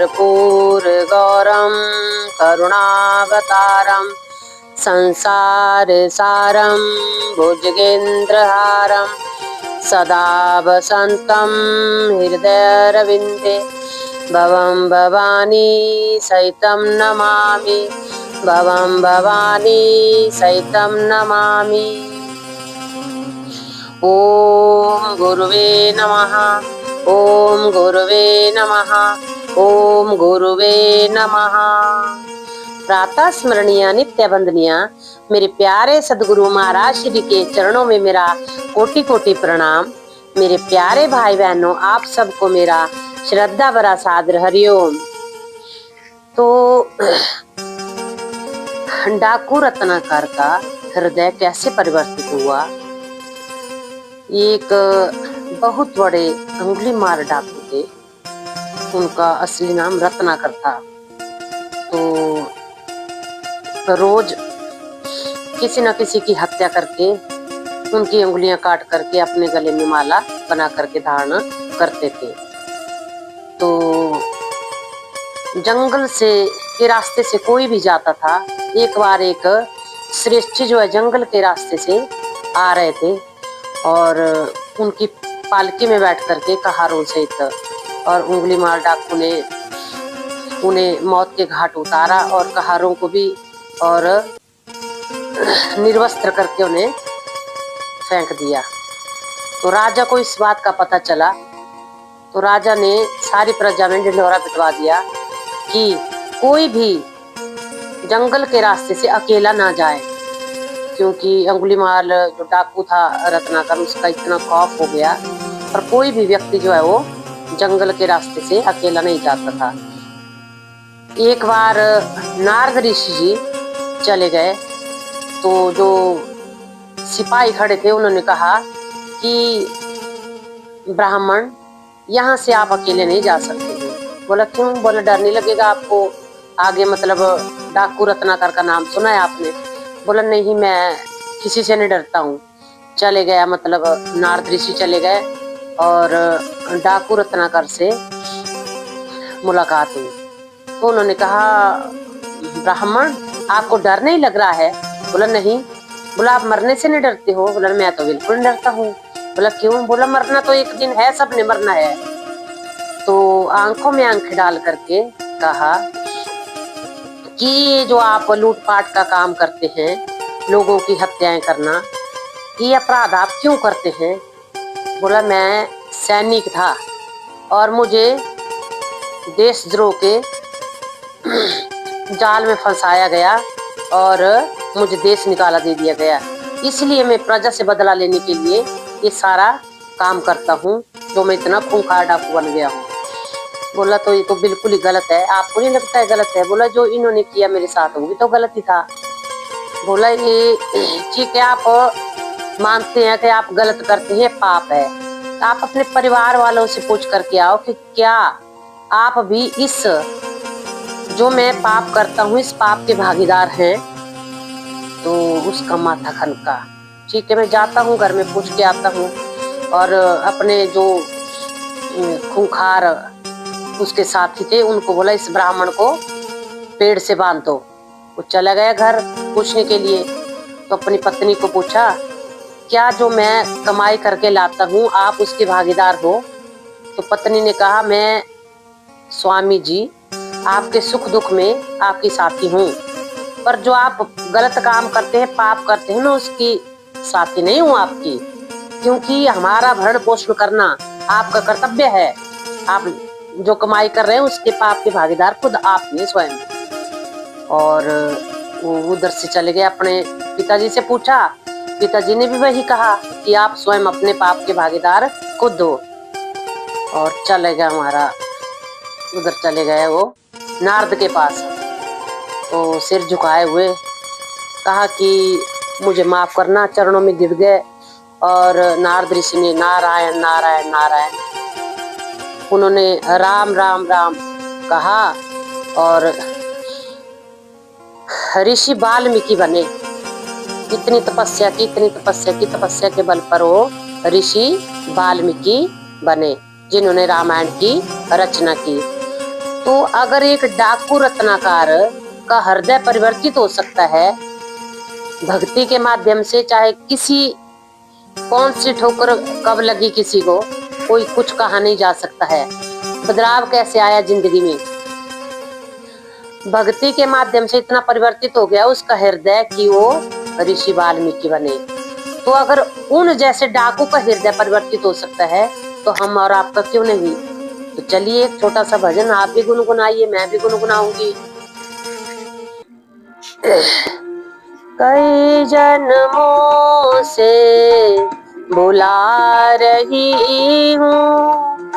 कर्पूर गौरम करुणावतारम संसार सारम भुजगेन्द्रहारम सदा वसंतम हृदयरविंदे भवं भवानी सहितं नमामि भवं भवानी सहितं नमामि। ओम गुरुवे नमः ओम गुरुवे नमः ओम गुरुवे नमः। प्रातः स्मरणीय नित्य वंदनीय मेरे प्यारे सदगुरु महाराज श्री के चरणों में मेरा कोटि कोटि प्रणाम। मेरे प्यारे भाई बहनों, आप सबको मेरा श्रद्धा भरा सादर हरिओम। तो डाकू रत्नाकर का हृदय कैसे परिवर्तित हुआ। एक बहुत बड़े अंगुली मार डाकू थे, उनका असली नाम रत्नाकर था। तो रोज किसी न किसी की हत्या करके उनकी उंगलियां काट करके अपने गले में माला बना करके धारण करते थे। तो जंगल से के रास्ते से कोई भी जाता था। एक बार एक श्रेष्ठी जो है जंगल के रास्ते से आ रहे थे और उनकी पालकी में बैठ करके कहारों सहित और उंगली मार डाकू ने उन्हें मौत के घाट उतारा और कहारों को भी और निर्वस्त्र करके उन्हें फेंक दिया। तो राजा को इस बात का पता चला, तो राजा ने सारी प्रजा में ढिंढोरा पिटवा दिया कि कोई भी जंगल के रास्ते से अकेला ना जाए, क्योंकि अंगुलीमाल जो डाकू था रत्नाकर, उसका इतना खौफ हो गया और कोई भी व्यक्ति जो है वो जंगल के रास्ते से अकेला नहीं जाता था। एक बार नारद ऋषि जी चले गए, तो जो सिपाही खड़े थे उन्होंने कहा कि ब्राह्मण, यहाँ से आप अकेले नहीं जा सकते। बोला क्यों? बोला डर नहीं लगेगा आपको? आगे मतलब डाकू रत्नाकर का नाम सुना है आपने? बोला नहीं, मैं किसी से नहीं डरता हूँ। चले गया, मतलब नारद ऋषि चले गए और डाकू रत्नाकर से मुलाकात हुई। तो उन्होंने कहा ब्राह्मण, आपको डर नहीं लग रहा है? बोला नहीं। बोला आप मरने से नहीं डरते हो? बोला मैं तो बिल्कुल नहीं डरता हूँ। बोला क्यों? बोला मरना तो एक दिन है, सबने मरना है। तो आंखों में आंखें डाल करके कहा कि ये जो आप लूटपाट का काम करते हैं, लोगों की हत्याएं करना, ये अपराध आप क्यों करते हैं? बोला मैं सैनिक था और मुझे देशद्रोह के जाल में फंसाया गया और मुझे देश निकाला दे दिया गया, इसलिए मैं प्रजा से बदला लेने के लिए ये सारा काम करता हूँ, जो मैं इतना खूंखार डाकू बन गया हूँ। बोला तो ये तो बिल्कुल ही गलत है, आपको नहीं लगता है गलत है? बोला जो इन्होंने किया मेरे साथ वो भी तो गलत ही था। बोला ये ठीक है, आप मानते हैं कि आप गलत करते हैं, पाप है, तो आप अपने परिवार वालों से पूछ करके आओ कि क्या आप भी इस जो मैं पाप करता हूँ इस पाप के भागीदार हैं? तो उसका माथा खनका। ठीक है, मैं जाता हूँ, घर में पूछ के आता हूँ और अपने जो खूंखार उसके साथी थे उनको बोला इस ब्राह्मण को पेड़ से बांध दो। वो चला गया घर पूछने के लिए। तो अपनी पत्नी को पूछा क्या जो मैं कमाई करके लाता हूँ आप उसके भागीदार हो? तो पत्नी ने कहा मैं स्वामी जी आपके सुख दुख में आपकी साथी हूँ, पर जो आप गलत काम करते हैं, पाप करते हैं, मैं उसकी साथी नहीं हूँ आपकी, क्योंकि हमारा भरण पोषण करना आपका कर्तव्य है। आप जो कमाई कर रहे हैं उसके पाप के भागीदार खुद आप नहीं स्वयं। और वो उधर से चले गए, अपने पिताजी से पूछा, पिताजी ने भी वही कहा कि आप स्वयं अपने पाप के भागीदार खुद हो। और चले गया हमारा, उधर चले गए वो नारद के पास। तो सिर झुकाए हुए कहा कि मुझे माफ करना, चरणों में गिर गए और नारद ऋषि ने नारायण नारायण नारायण, उन्होंने राम राम राम कहा और ऋषि वाल्मीकि बने। इतनी तपस्या की तपस्या के बल पर वो ऋषि वाल्मीकि बने, जिन्होंने रामायण की रचना की। तो अगर एक डाकू रत्नाकर का हृदय परिवर्तित हो सकता है भक्ति के माध्यम से, चाहे किसी कौन सी ठोकर कब लगी किसी को, कोई कुछ कहा नहीं जा सकता है। बदलाव कैसे आया जिंदगी में, भक्ति के माध्यम से इतना परिवर्तित हो गया उसका हृदय कि वो ऋषि वाल्मीकि बने। तो अगर उन जैसे डाकू का हृदय परिवर्तित हो सकता है तो हम और आपका क्यों नहीं। तो चलिए एक छोटा सा भजन आप भी गुनगुनाइए, मैं भी गुनगुनाऊंगी। कई जन्मों से बुला रही हूँ,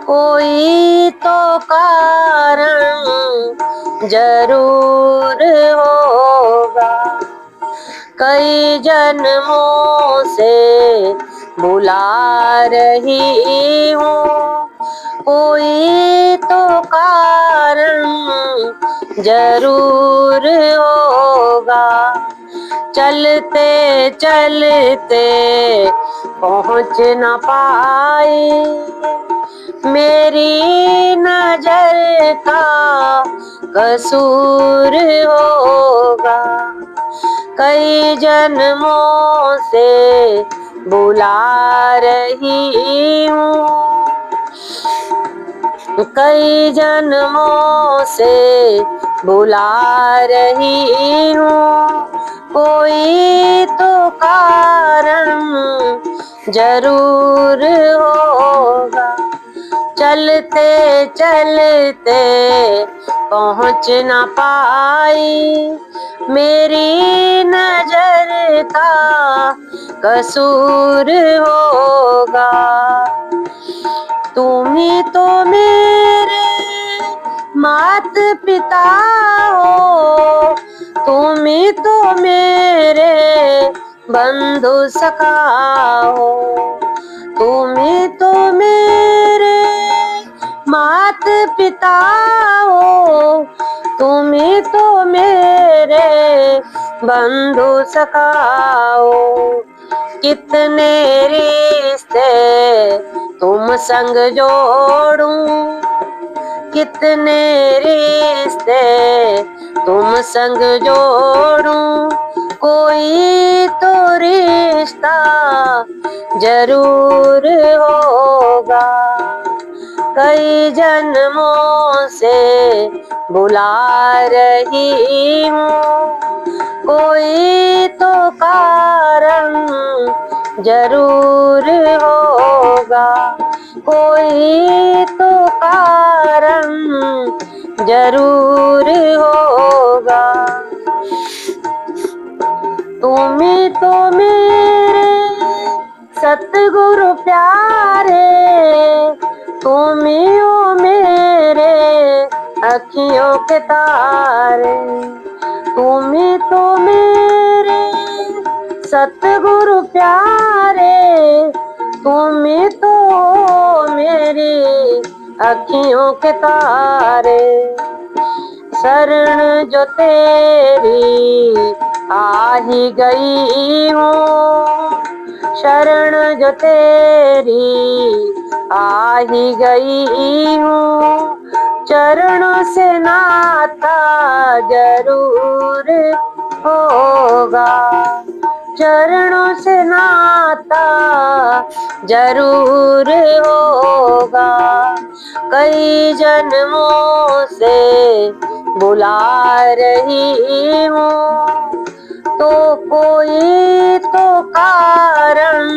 कोई तो कारण जरूर होगा। कई जन्मों से बुला रही हूँ, कोई तो कारण जरूर होगा। चलते चलते पहुँच न पाई, मेरी नजर का कसूर होगा। कई जन्मों से बुला रही हूँ, कई जन्मों से बुला रही हूँ, कोई तो कारण जरूर होगा। चलते चलते पहुँच न पाई, मेरी नजर का कसूर होगा। तुम ही तो मेरे मात पिता हो, तुम ही तो मेरे बंधु सखा हो, तुम ही तो मेरे मात पिता हो, तुम ही तो मेरे बंधु सखा हो। कितने रिश्ते तुम संग जोड़ूं, कितने रिश्ते तुम संग जोड़ूं, कोई तो रिश्ता जरूर होगा। कई जन्मों से बुला रही हूँ, कोई तो कारण जरूर होगा। कोई तो कारण जरूर होगा। तुम ही तो मेरे सतगुरु प्यारे, तुम ही हो मेरे अखियों के तारे, तुम ही तो मेरे सतगुरु प्यारे, तुम ही तो मेरी अखियों के तारे। शरण जो तेरी आ ही गई हूँ, शरण जो तेरी आ ही गई हूँ, चरणों से नाता जरूर होगा। चरणों से नाता जरूर होगा। कई जन्मों से बुला रही हूँ, तो कोई तो कारण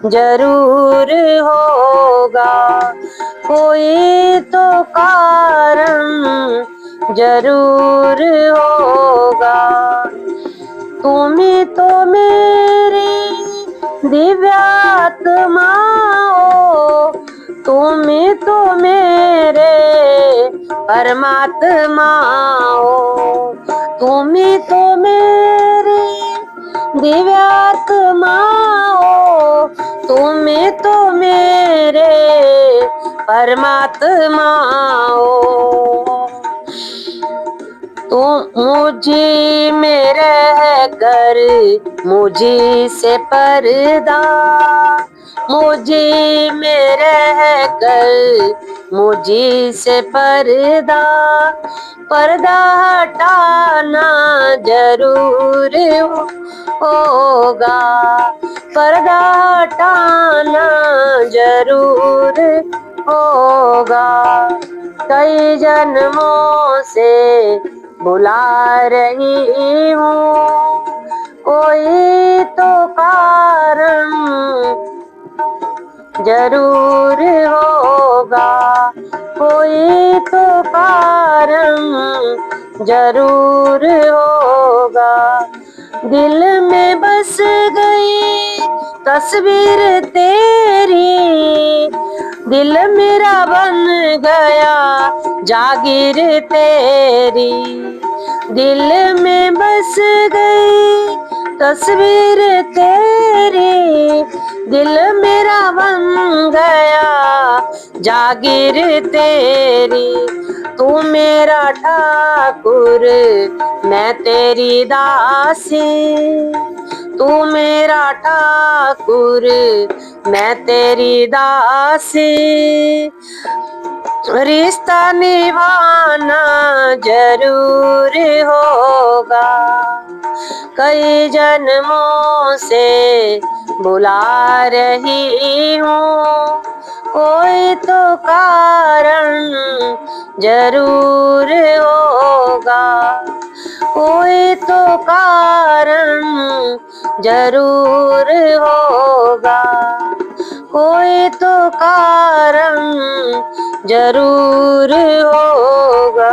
जरूर होगा। कोई तो कारण जरूर होगा। तुम ही तो मेरी दिव्यात्मा हो, तुम ही तो मेरे परमात्मा हो, तुम ही तो मेरी दिव्यात्मा हो, तुम ही तो मेरे परमात्मा हो। तुम मुझी में रह कर मुझी से पर्दा मुझे में रह कर मुझे से पर्दा हटाना जरूर होगा, पर्दा हटाना जरूर होगा। कई जन्मों से बुला रही हूँ, कोई तो कारण जरूर होगा, कोई तो कारण जरूर होगा। दिल में बस गई तस्वीर तेरी, दिल मेरा बन गया जागीर तेरी। दिल में बस गई तस्वीर तेरी, दिल मेरा बन गया जागीर तेरी। तू मेरा ठाकुर मैं तेरी दासी, तू मेरा ठाकुर मैं तेरी दासी। रिश्ता निभाना जरूर होगा, कई जन्मों से बुला रही हूँ, कोई तो कारण जरूर होगा, कोई तो कारण जरूर होगा, कोई तो कारण जरूर होगा।